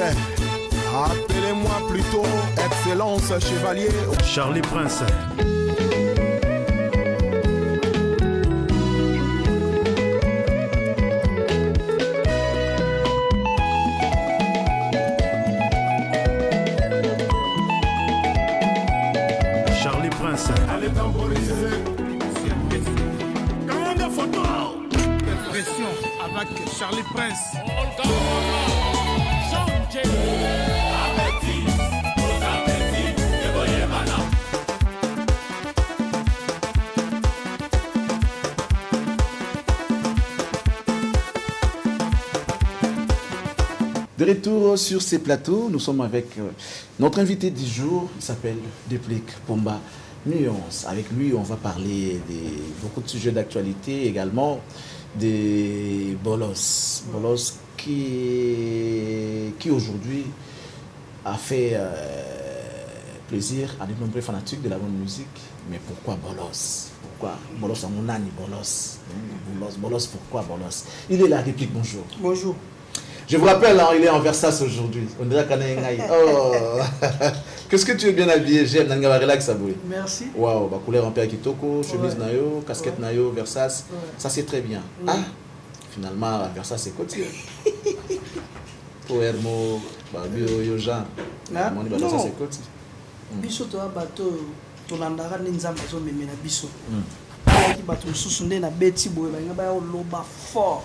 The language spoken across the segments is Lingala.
Appelez-moi plutôt Excellence Chevalier Charlie Prince. Charlie Prince. Allez temporiser. Commande photo. Pression avec Charlie Prince. De retour sur ces plateaux, nous sommes avec notre invité du jour, il s'appelle Déplique Pomba Nuance. Avec lui, on va parler de beaucoup de sujets d'actualité, également des Bolos. Bolos qui aujourd'hui a fait plaisir à de nombreux fanatiques de la bonne musique. Mais pourquoi Bolos? Pourquoi Bolos à mon âne, Bolos? Bolos, pourquoi Bolos? Il est là, Déplique, bonjour. Bonjour. Je vous rappelle, hein, il est en Versace aujourd'hui. On dirait qu'on est oh. Qu'est-ce que tu es bien habillé? J'aime. Nanga relax, Aboui. Merci. Waouh, bah couleur en père kitoko, chemise Ouais. nayo, casquette Ouais. nayo, Versace. Ouais. Ça c'est très bien. Ouais. Ah, finalement, Versace c'est côté. Pour Hermo, bah bio yo Jean. Ah, Mon non. Versace c'est côté. Biso to bato to landara nzamba zo memena biso. Mm. Ki bato susu nde na beti boye ba ngaba yo loba fort.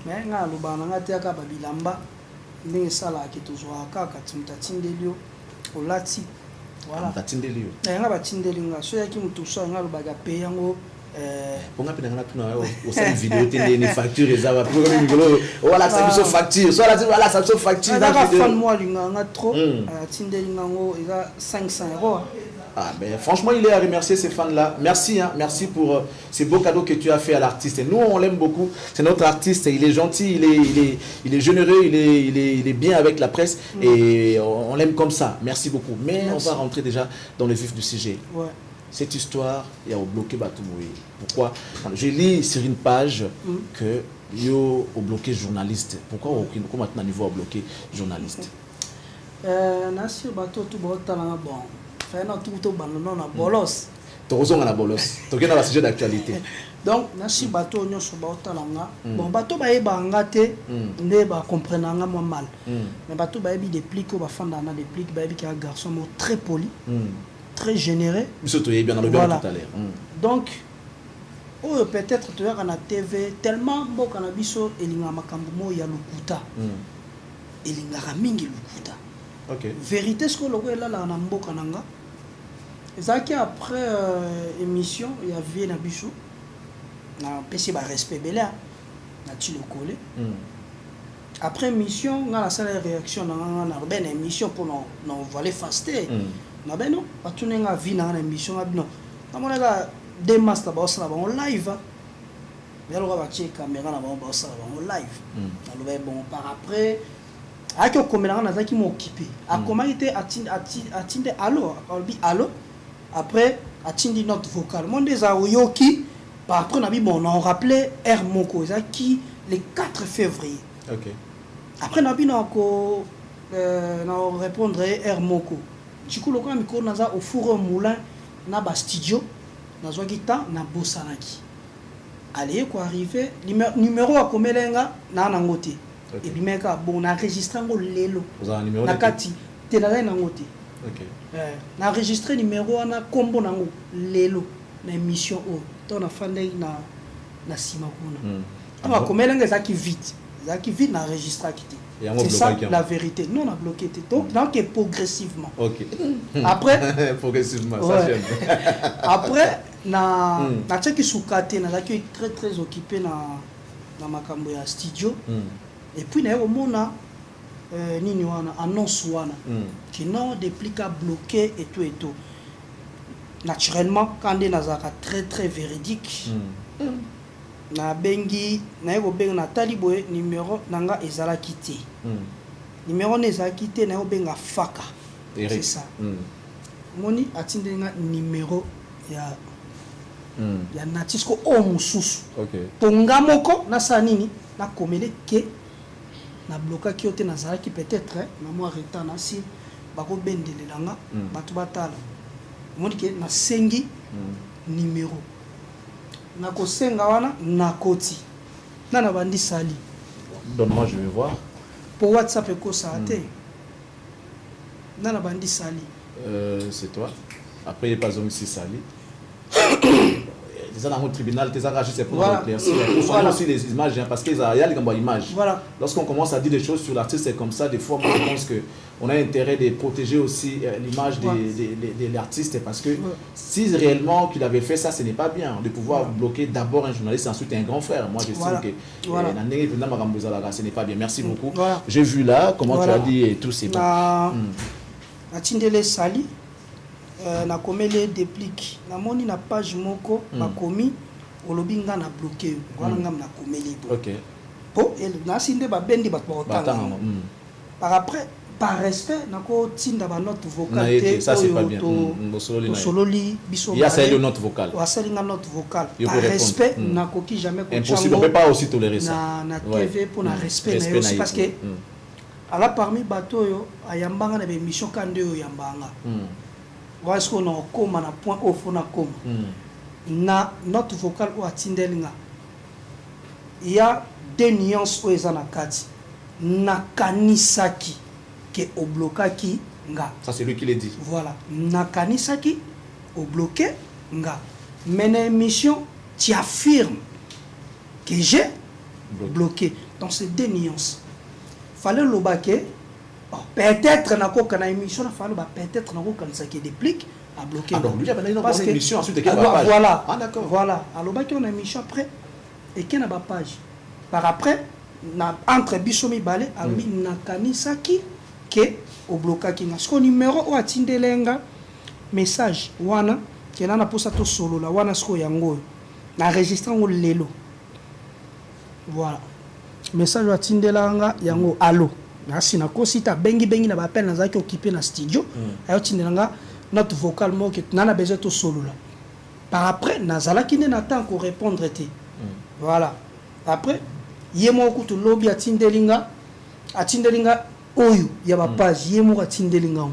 Mais nga loba na ngati aka ba bilamba ndenge sala ki to zo aka ka timta tindelio olati. Voilà. Tatindeli yo. Na nga ba tindelinga so yaki mutu so nga loba ga pe yango Ponga pena ngana tuna yo osali vidéo tende ni facture ezaba pour le migolo. Voilà, ça biso facture. So la voilà, ça biso facture na dans vidéo. Fan vidéo. moi linga nga trop Mm. tindelinga ngo eza 500 €. Ah, ben, franchement, il est à remercier ces fans-là. Merci, hein, merci pour ces beaux cadeaux que tu as fait à l'artiste. Et nous, on l'aime beaucoup. C'est notre artiste. Il est gentil, il est généreux, il est bien avec la presse. Et on l'aime comme ça. Merci beaucoup. Mais Merci. on va rentrer déjà dans le vif du sujet. Ouais. Cette histoire, il y a bloqué Batoumoui. Pourquoi? Je lis sur une page que yo au bloqué journaliste. Pourquoi maintenant niveau au bloqué journaliste? Nasi bato tu botala bon. Fena tout to banono na bolos. Torozon à la bolos. Toké dans le sujet d'actualité. Donc nasi bato nyoso botala nga. Bon bato ba yeba nga te nde ba comprendre nga moi mal. Mais bato ba yebi Déplique ko ba fanda na Déplique ba yebi ki un garçon mo très poli, très généreux. Surtout, il est bien dans le bien Voilà. tout à l'heure. Donc oh peut-être tu as na TV tellement mboka na biso elinga makambo mo ya lukuta. Elinga mingi lukuta. Ok. Vérité ce que le gars là na mboka nanga. Ezaki après émission il y avait na biso na PC ba respect belé na ti le collé. Après émission nga la salle réaction na ben émission pour na voler faster. Na ben non pas tout nga vie na émission na non. Na mona ga des master ba osala ba en live. Mais alors va check caméra na ba osala ba en live. Na le bon par après aki okomelanga nazaki m'occuper akoma ite atinde allo albi allo après atindi note vocale monde za oyoki par après na bi bon on rappelait R Moko zaki le 4 février. Ok. Après na bi na ko na répondre R Moko du coup le grand micro naza au four moulin na ba studio nazo gita na bosanaki allez ko arriver numéro akomelenga na nangote. Okay. Et puis mec bon on a enregistré un lelo Vous avez un numéro na de kati te na na ngoti Ok. na enregistré numéro na combo nango lelo na émission o to na fandai na sima kuna on a comme là ça qui vite na enregistré quitté c'est ça la vérité non on a bloqué donc progressivement. Ok. Après progressivement ouais. Ça j'aime. Après na tchaki soukate na qui très occupé na makambo ya studio. Et puis na omona nini wana annonce wana qui non Déplique bloqué et tout naturellement quand on nazaka très véridique na bengi na yego benga na taliboye numéro nanga ezala quitté numéro neza quitté na yego benga faka c'est ça moni atindenga numéro ya natisco o mususu ok ponga moko na sa nini na komele ke na bloqué qui était nazala qui peut-être na moi retard na si bako bendelelanga batu batala moni ke na sengi numéro na ko senga wana na koti na bandi sali donne-moi je vais voir pour WhatsApp ko ça até na bandi sali c'est toi après il est pas homme si sali dans le tribunal, c'est pour éclaircir. Il faut aussi les images, parce qu'il y a les images. Voilà. Lorsqu'on commence à dire des choses sur l'artiste, c'est comme ça. Des fois, moi, je pense qu'on a intérêt de protéger aussi l'image de l'artiste, parce que si réellement qu'il avait fait ça, ce n'est pas bien de pouvoir bloquer d'abord un journaliste et ensuite un grand frère. Moi, je sais que ce n'est pas bien. Merci beaucoup. J'ai vu là comment tu as dit et tout, c'est bon. Sali. Na komele déplique na moni na page moko ba komi olobinga na bloqué wana ngam na komeli bo OK po el na sinde ba bendi ba tanga par après par respect na ko tinda ba note vocale te ça c'est pas bien sololi biso il y a celle de note vocale wa celle nga note vocale par respect na ko ki jamais ko impossible on peut pas aussi tolérer ça na TV pour na respect na yo parce que ala parmi bato yo ayambanga na be mission kande yo yambanga est-ce qu'on a comme un point au fond comme na notre vocal ou atindelinga il y a des nuances où ils en a kati na kanisaki que au blocaki nga ça c'est lui qui l'a dit voilà na kanisaki au bloqué nga mais na émission tu affirmes que j'ai bloqué donc c'est des nuances fallait le baquer. Peut-être na émission peut-être na qui déplique à bloquer. Ah donc lui il a une émission ensuite voilà. Ah d'accord. Voilà. Alors bah on a émission après et qui n'a pas page. Par après na entre bisomi balé à lui na kanisa qui au blocage na ce numéro ou atindelenga message wana qui na posa to solo la wana sko yango na enregistrant au lelo. Voilà. Message atindelanga yango allo. Nasi na kosita bengi na bapel na zaki occupé na studio ayo tindelanga notre vocal mo que nana besoin to solo là par après nazala ki na temps ko répondre te voilà après yemo ko to lobby atindelinga oyo ya ba page yemo atindelinga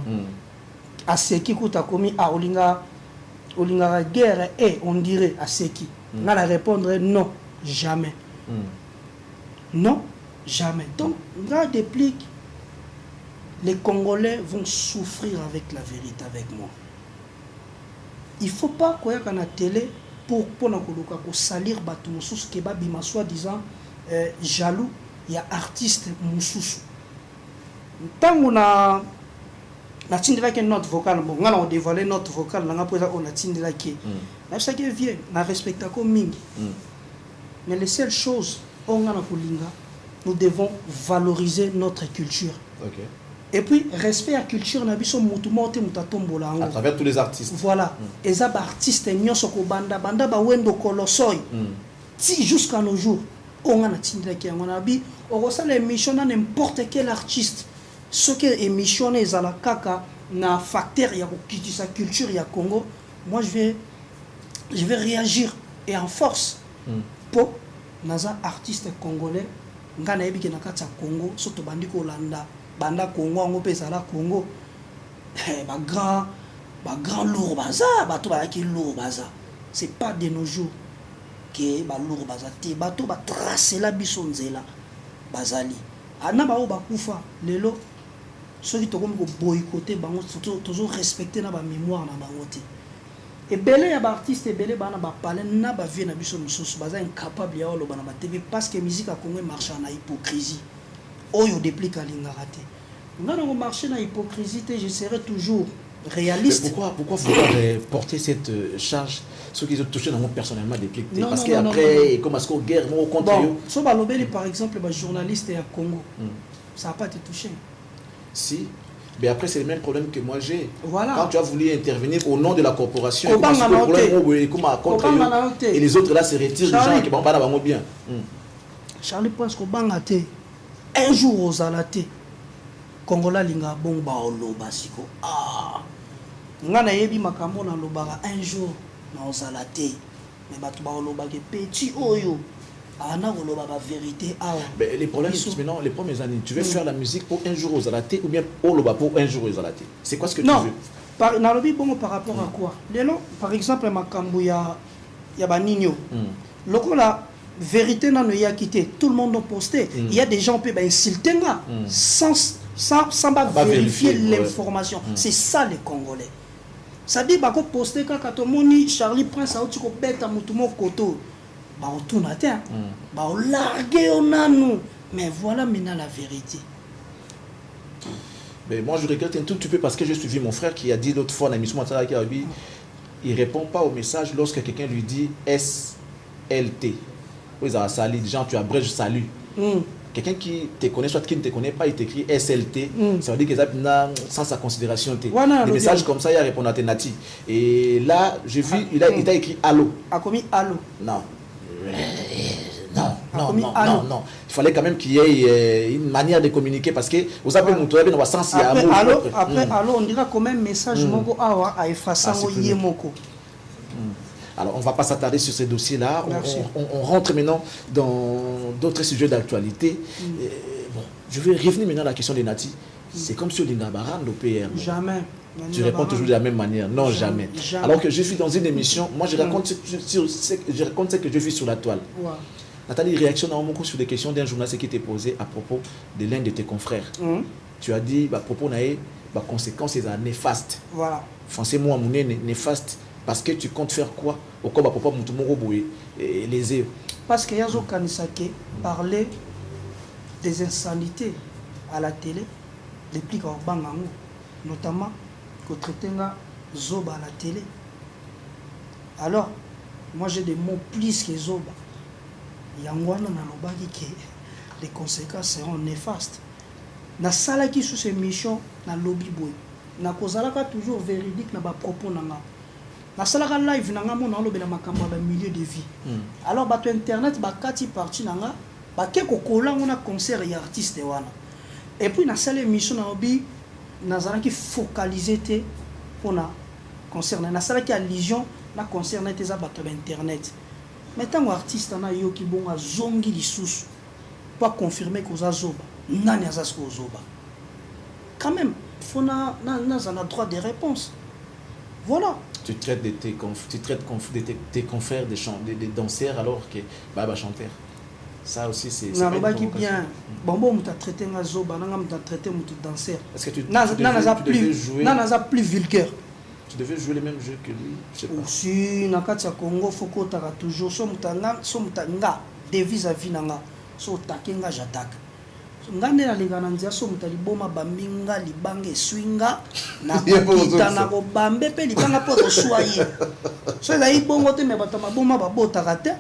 aseki ko ta komi a olinga guerre et on dirait aseki na la répondre non jamais non jamais. Donc, là, déplique, les Congolais vont souffrir avec la vérité avec moi. Il ne faut pas qu'on ait à la télé pour salir Batou Moussous, qui est soi-disant jaloux, il y a artiste Moussous. Tant qu'on a une note vocale, on a dévoilé notre vocale, on a une note qui vient, on a respecté comme Ming. Mais les seules choses, on a nous devons valoriser notre culture. Okay. Et puis, respect à la culture, à travers tous les artistes. Voilà. Et ça, artistes, banda wendo kolosoi. Si jusqu'à nos jours, on a l'émission n'importe quel artiste. Ce qui est émission est à la kaka, na facteur, il y a sa culture, il y a Congo. Moi, je vais réagir et en force pour les artistes congolais. Ngana yebi ke nakati ya Congo soto bandi ko landa banda Congo ngo pesa la Congo ba grand lourd baza bato ba ki lourd baza c'est pas de nos jours que ba lourd baza te bato ba tracer la biso nzela bazali ana ba o ba kufa lelo ceux qui to ko boycotter bango toujours respecter na ba mémoire na bango te et belé ya ba artiste et belé bana ba parler na ba vie na biso mususu baza incapable ya lo bana ba TV parce que musique a Congo marche en hypocrisie oyo déplique à l'ingaraté on a marché na hypocrisie je serai toujours réaliste. Mais pourquoi vouloir porter cette charge ceux qui ont touché dans moi personnellement déplique parce qu'après comme est-ce qu'on guerre moi au contraire so ba lobeli par exemple ba journaliste ya Congo ça a pas été touché si. Mais après, c'est le même problème que moi j'ai. Voilà. Quand tu as voulu intervenir au nom de la corporation, et les autres là se retirent, les gens qui vont pas bien. Charlie pense qu'au Bangaté, un jour aux Alaté, Congola Linga Bomba Olo Basiko. Ah, Ngana Yebi Makambo na Lobara un jour na aux Alaté, mais Batuba Olo Bagé Petit Oyo. la vérité. Mais les problèmes, maintenant, les premières années, tu veux faire la musique pour un jour aux alatés ou bien pour un jour aux alatés? C'est quoi ce que tu veux? Par rapport à quoi? Par exemple, Makambu, il y a Banigno. La vérité, n'a pas quitté. Tout le monde a posté. Il y a des gens qui peuvent insulter sans vérifier l'information. C'est ça les Congolais. Ça dit que poster quand Charlie Prince a dit que bête à Moutumo Koto. On tourne à terre. On largue, on a nous. Mais voilà maintenant la vérité. Mais moi je regrette un tout petit peu parce que j'ai suivi mon frère qui a dit l'autre fois dans l'émission il ne répond pas au message lorsque quelqu'un lui dit SLT. Oui, ça salut, gens tu abrèges salut. Quelqu'un qui te connaît, soit qui ne te connaît pas, il t'écrit SLT. Ça veut dire que ça sans sa considération. Des messages comme ça, il a répondu à tes natifs. Et là, j'ai vu, il t'a écrit allô. A commis allô. Non. Non. Il fallait quand même qu'il y ait une manière de communiquer parce que vous savez, nous avons dans sens il y a un mot. Après, allô, on dira quand même message moko awa à effacer yemoko. Alors, on ne va pas s'attarder sur ces dossiers-là. On rentre maintenant dans d'autres sujets d'actualité. Bon, je vais revenir maintenant à la question des natifs. C'est comme sur l'Ingabaran, l'OPR. Jamais. Tu réponds toujours de la même manière. Non, jamais. Alors que je suis dans une émission, moi je raconte ce que je vis sur la toile. Nathalie réactionne en beaucoup sur des questions d'un journaliste qui t'est posé à propos de l'un de tes confrères. Tu as dit, à propos de conséquences néfastes. Voilà. Français-moi, mon néfaste. Parce que tu comptes faire quoi au combat pour les eux? Parce que Yazo Kanisake parlait des insanités à la télé, les plus grands bangango, notamment que traiter Zoba à la télé. Alors, moi j'ai des mots plus que Zoba. Yangwana Nanobagi que les conséquences seront néfastes. Na sala qui sous ces missions, na lobby boy. Na kozalaka toujours véridique na ba propos nanga. Na salaka live nanga mo na lobela makambo ba milieu de vie. Alors ba to internet ba kati parti nanga ba ke ko kolango na concert et artiste wana. Et puis na sala émission na obi na zalaki focaliser te pona concert na sala ki allusion na concert na te za ba to internet. Mais tant artiste na yo ki bon azongi lisusu pas confirmer que za zoba nani azasko zoba. Quand même faut na droit de réponse. Voilà. Tu traites de tes confrères des danseurs alors que Baba chanteur. Ça aussi c'est bien. Bon, tu as traité un zoba, tu as traité un danseur. Est-ce que tu devais jouer? Non, plus vulgaire. Tu devais jouer le même jeu que lui, je sais pas. Si, dans le Congo, il faut que tu aies toujours nga devise à vie nanga, so takenga j'attaque. Ngande na lingananzia so mutali boma bambinga libange swinga na kita na ko bambe pe libanga po to soye. So la ibongo te me batama boma babota kate.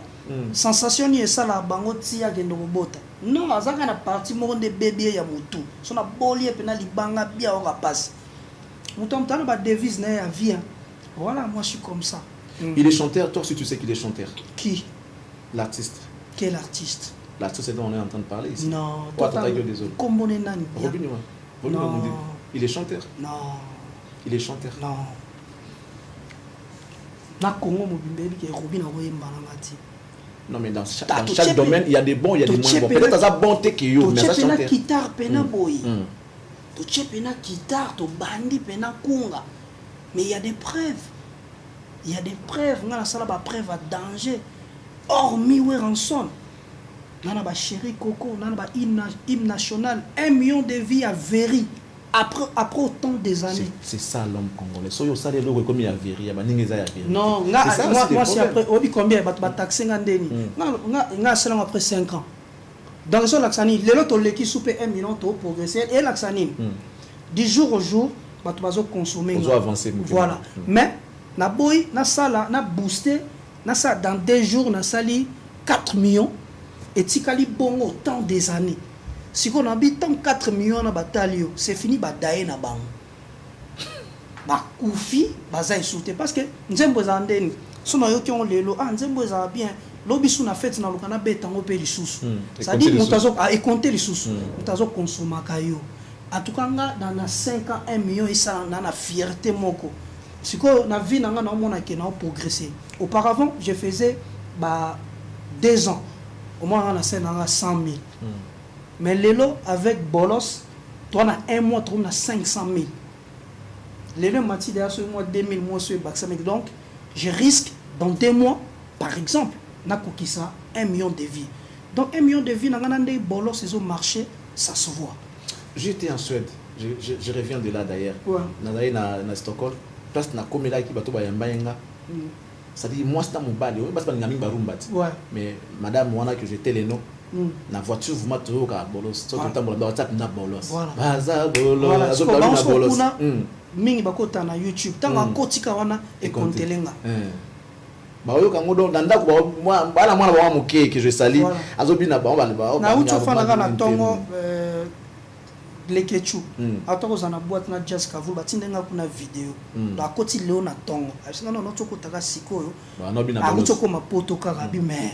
Sensation ni esala bango tia gendo bota. Non, azanga na parti mo de bébé ya mutu. So na bolie pe na libanga bia o passe. Mutu mtana ba devise na ya vie. Voilà, moi je suis comme ça. Il est chanteur, toi aussi tu sais qu'il est chanteur. Qui? L'artiste. Quel artiste? L'artiste dont on est en train de parler ici. Non, il est chanteur. Non. Il est chanteur. Non. Non, mais dans chaque domaine, il y a des bons, il y a des moins bons. Peut-être que ça bonté qui est mais ça chanteur. Guitare, pena boy. Tu pena guitare, tu bandi, pena kunga. Mais il y a des preuves. Il y a des preuves. On a la preuve à danger. Hormis Ranson. Nana ba chéri Coco, nana ba hymne national, 1 million de vies à Véry après autant des années. C'est ça l'homme congolais. Soyo ça les logo comme il y a Véry, il y a Ningeza ya Véry. Non, moi c'est après obi combien ba taxer ngandeni. Nga selon après 5 ans. Dans ce laxani, les autres les qui soupe 1 million to progresser et laxani. Du jour au jour, ba to bazo consommer. On doit avancer. Voilà. Mais na boy, na sala, na booster, na ça dans 2 jours na sali 4 millions. Et tikali bon autant des années. Si on habite 4 millions na batalio, c'est fini badaye na bango. Ba koufi, baza insulté parce que nzembo za ndeni. Sona yo ki on lelo, nzembo za bien. Lobi suna fête na lokana betango pe lisusu. Ça dit mutazo a compter lisusu. Mutazo consommer kayo. En tout cas dans 5 ans 1 million et ça na fierté moko. Siko na vie na mona ke na progresser. Auparavant, je faisais 2 ans. au moins on a 100 000. Mais Lelo avec Bolos, toi on a un mois, tu as 500 000. Lelo m'a dit derrière ce mois 2000 mois sur Baxamé. Donc je risque dans 2 mois, par exemple, na ça 1 million de vies. Donc 1 million de vies, dans un Bolos, c'est au marché, ça se voit. J'étais en Suède, je reviens de là d'ailleurs. Ouais. Na Stockholm, place na komela qui bato ba yamba. C'est-à-dire moi c'est mon bal, parce que ngami barumba. Ouais. Mais madame wana que j'étais les noms. Na voiture vous m'a trouvé à Bolos. Tout le temps dans WhatsApp na Bolos. Baza Bolos. Voilà. Azo na Bolos. Mingi bakota na YouTube. Tanga kotika wana e kontelenga. Ba oyo kango do ndanda ko moi bana mwana ba moke que je sali. Azo bina ba ba. Na ucho fana na tongo lekechu. Atoko zana boîte na jazz kavu batindenga kuna video. La koti leo na tongo. Asinga no toko taka sikoyo. Ba no bina Bolos. Bolos. Utoko mapoto kaka bi mais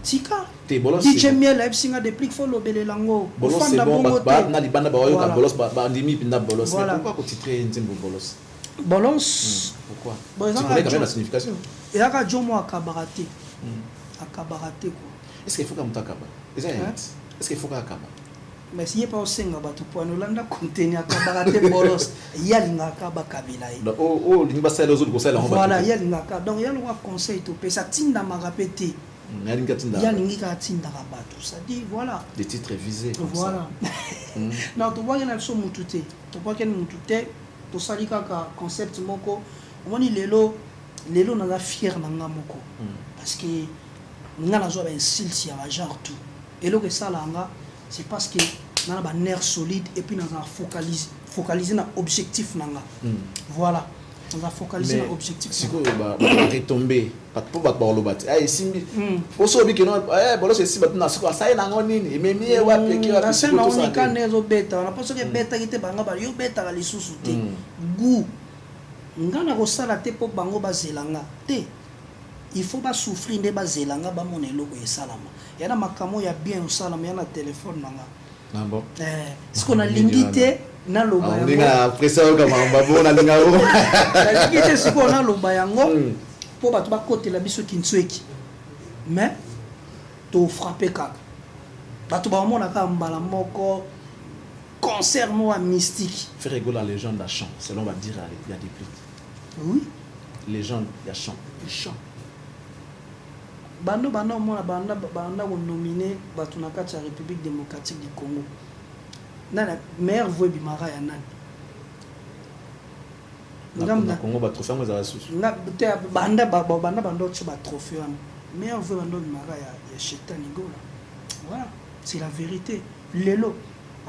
tika Te Bolos. DJ Miel Epsinga de plique faut lobele lango. Bolos c'est bon ba na libanda ba oyo ka Bolos ba ndimi pinda Bolos. Mais pourquoi ko titrer Nzembo Bolos? Bolos. Pourquoi? Bon, Tu connais quand même la signification. Et là quand Jomo akabaraté. Akabaraté quoi. Est-ce qu'il faut qu'on t'akaba? Est-ce qu'il faut qu'on akaba? Mais si pas au senga batu pour nous landa contenu akabaraté Bolos. Yalinga akaba kabila. Oh linga sala aux autres conseils là. Voilà, yalinga akaba. Donc yalinga conseil to pe ça tinda ma répéter. Yalinga tinda rabatu. Ça dit voilà. Des titres visés. Voilà. Non, tu vois qu'il y a so mutute. Tu vois qu'il y a mutute. To sali kaka concept moko. Omoni lelo na fier na nga moko. Parce que nga na zo ba style si ya genre tout. Et lo que ça là nga c'est parce que na ba nerf solide et puis na focaliser na objectif na nga. Voilà. On va focaliser na objectif. Si ko ba retomber pas pour ba ba lobat. Ay simbi. Oso bi que non Bolos c'est si ba na so ça na ngoni ni memi wa peki wa ça na on ka nezo beta. On pense que beta qui te banga ba yo beta la lisusu te. Goût. Ngana ko sala te po bango ba zelanga te. Il faut pas souffrir de ba zelanga ba mon eloko e salama. Yana makamo ya bien au salama yana téléphone nanga. Ah bon. Ce qu'on a limité na loba yango. On a pression comme on va bon na linga o. La limité ce qu'on a loba yango po ba to ba côté la biso kintsweki. Mais to frapper kaka. Ba to ba mona ka mbala moko concert moi mystique. Faire rigoler la légende à chant, selon on va dire il y a des prix. Oui. Légende, il y a chant. Chant. Bando mona banda ko nominé batu na kati ya République démocratique du Congo. Nana meilleur voix bimara ya nani. Na Congo ba trophée ngo za sous. Na te banda tshi ba trophée wana. Meilleur voix bando bimara ya Shetani Gola. Voilà, c'est la vérité. Lelo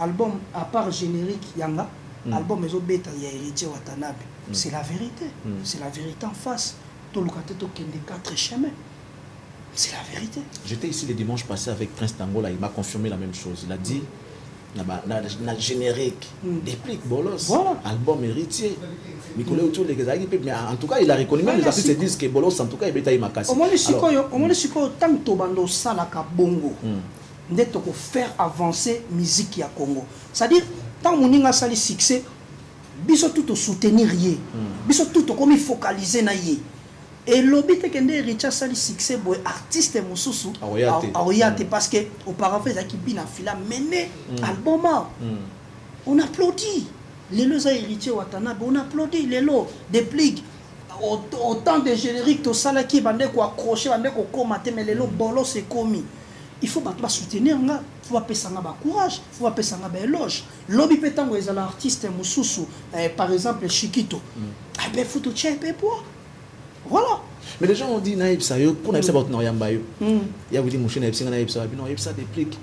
album à part générique yanga, album ezo beta ya héritier Watanabe. C'est la vérité. C'est la vérité en face. To lukate to kende 4 chemins. C'est la vérité. J'étais ici le dimanche passé avec Prince Tangola, il m'a confirmé la même chose. Il a dit, na générique, déplique Bolos, voilà. Album héritier. Nicolas autour les gars, mais en tout cas, il a reconnu même les artistes disent que Bolos, en tout cas, il est makasi. Au moins, tant que bando salaka bongo, d'être pour faire avancer musique ya Congo. C'est-à-dire, tant que mon sali succès, biso tout soutenir yé, biso tout comme il focaliser na yé. Et l'objet que des Richard Sali succès boy artiste mususu aoyate parce que auparavant ils qui bien fila mené album on applaudit les lots héritiers Watanabe on applaudit les lots déplique autant de génériques to sala qui bande ko accrocher bande ko commenter mais les lots Bolos c'est commis il faut pas soutenir nga faut pas passer nga ba courage faut pas passer nga ba éloge lobby petango les artistes mususu par exemple Chiquito ben faut tout checker pour voilà. Mais les gens ont dit naïb ça yo pour naïb ça bot noyamba yo. Ya vous dit mon chien naïb ça naïb ça non naïb ça déplique.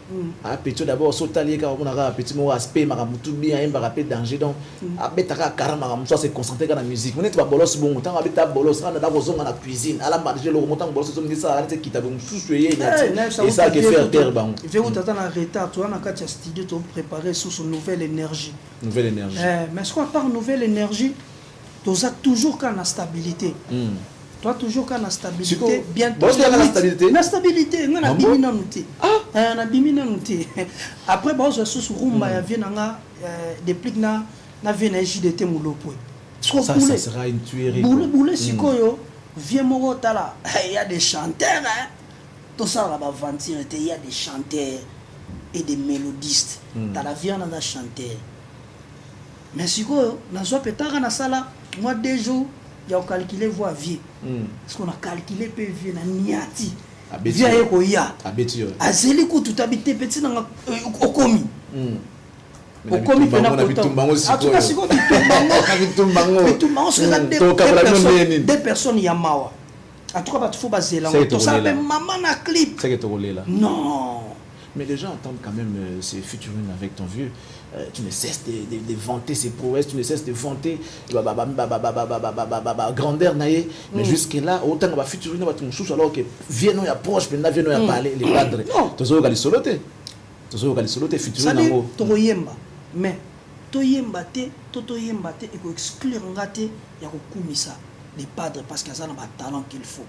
Ah petit d'abord sautalier car on a petit mot aspect maramutu bien un rapide danger donc a betaka karama maramutu se concentrer dans la musique. On est pas Bolos bon temps abeta Bolos on a d'abord dans la cuisine à la manger le montant Bolos so me ça arrête qui t'a bon soucier et ça que faire terre bon. Je vais vous attendre en retard toi na katia studio to préparer sous son nouvelle énergie. Nouvelle énergie. Mais ce qu'on parle nouvelle énergie tu as toujours quand la stabilité. Toi toujours quand la stabilité bientôt la stabilité on a bimina nuté on a bimina nuté après bon je suis rumba ya vient nga déplique na vient JDT mulopo ça sera une tuerie boule sikoyo viens moko tala il y a des chanteurs hein tout ça là aventure il y a des chanteurs et des mélodistes dans la vie on a chanteur mais si quoi dans soit peut-être na sala moi 2 jours il y a calculé voix vie parce qu'on a calculé PV na niati via eko ya abeti azeli ko tout habité petit na okomi okomi pena ko atuka siko bitumbango c'est des personnes yamawa atuka ba tufu bazela to ça même maman na clip c'est que to là non mais les gens entendent quand même ces featuring avec ton vieux. Tu ne cesses de vanter ses prouesses, tu ne cesses de vanter grandeur naïe, mais jusque là autant on va featuring va ton chouchou alors que viens nous approche maintenant viens nous parler les padres. Tu sais au soloté. Tu sais au soloté featuring nango. To yemba mais to yemba te et ko exclure ngate ya ko kumisa les padres parce qu'ils ont un talent qu'il faut.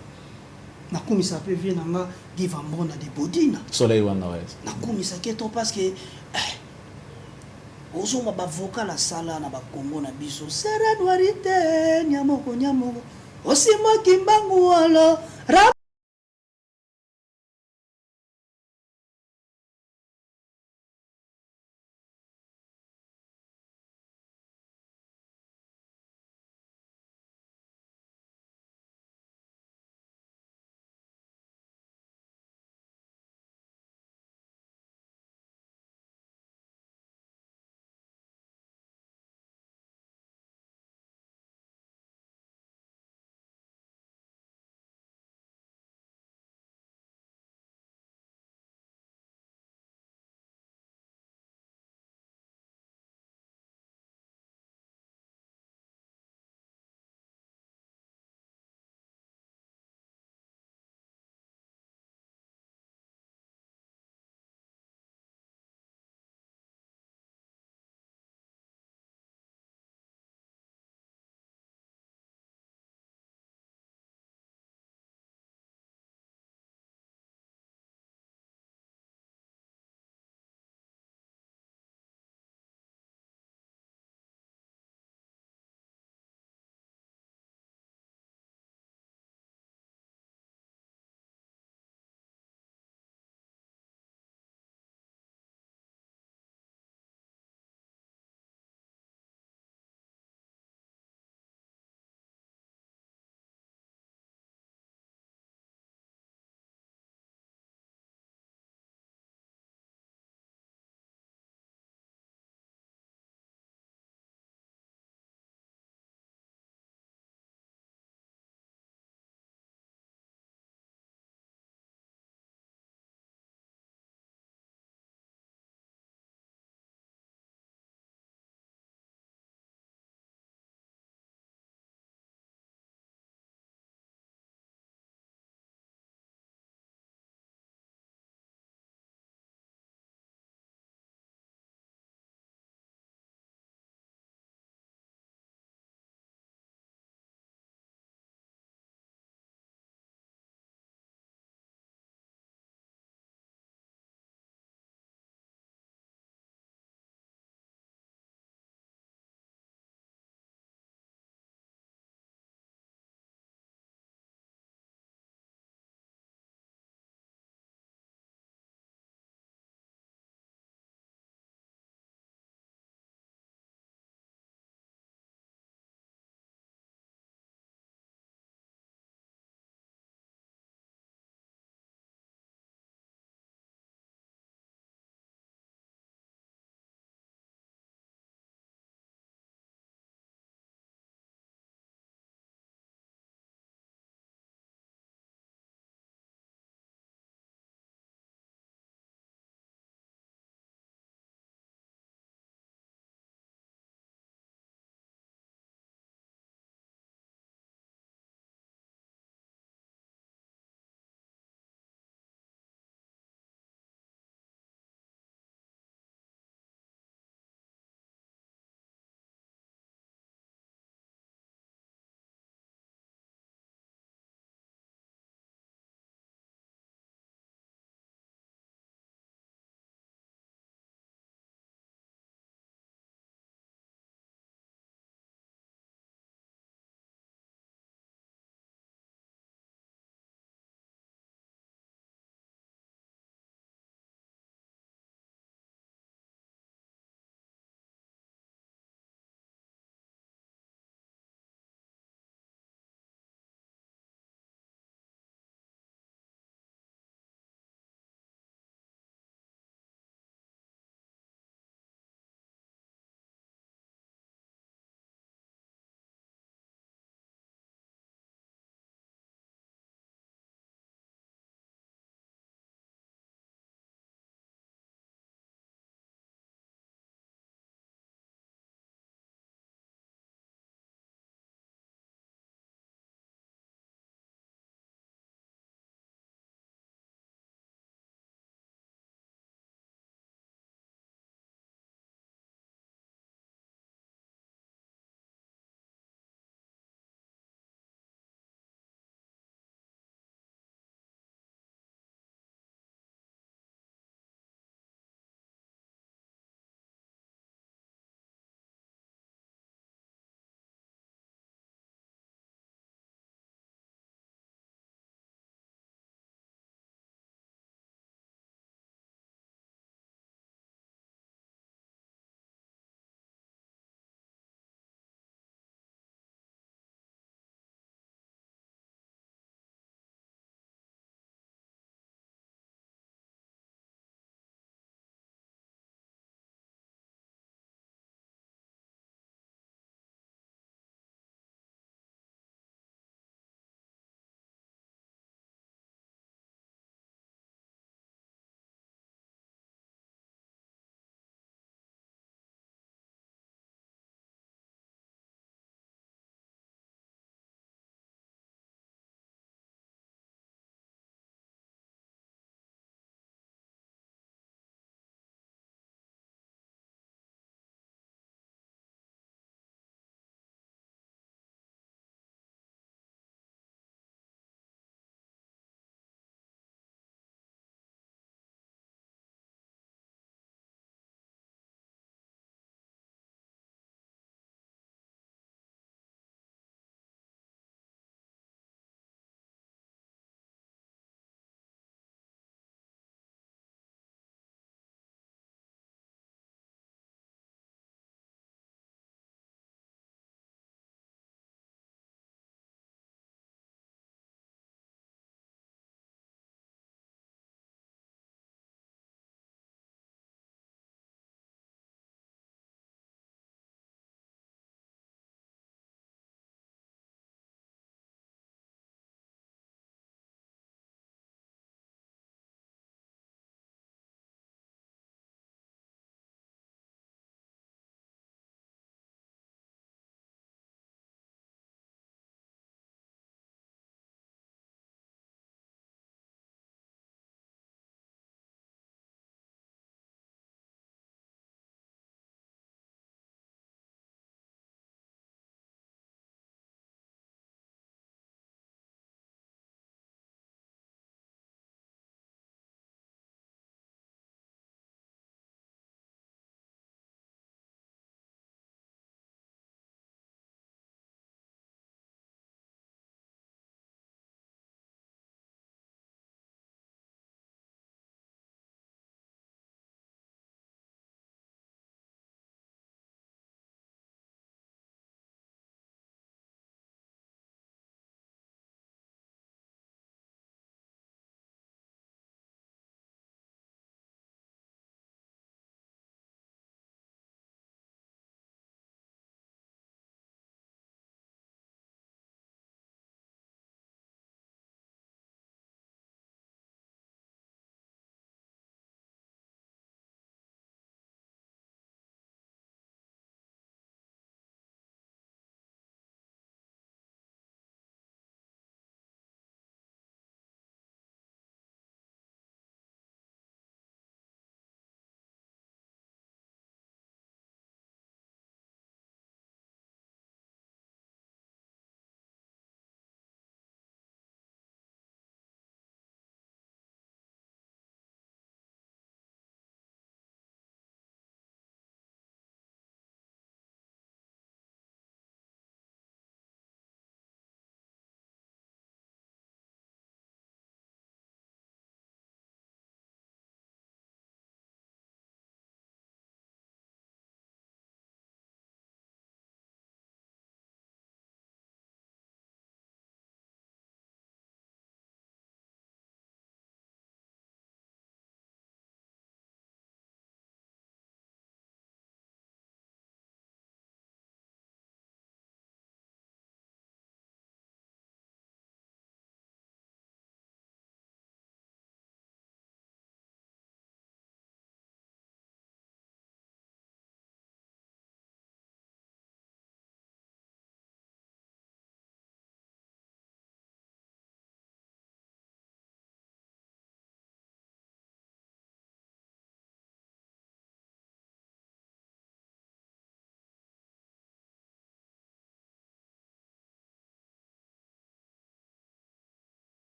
Na kumisa pe vient nanga give amona de bodina. Soleil wana ouais. Na kumisa ke to parce que ozonga ba vocal la sala na ba Congo na biso sera noirité nyamoko osima kimbangu wala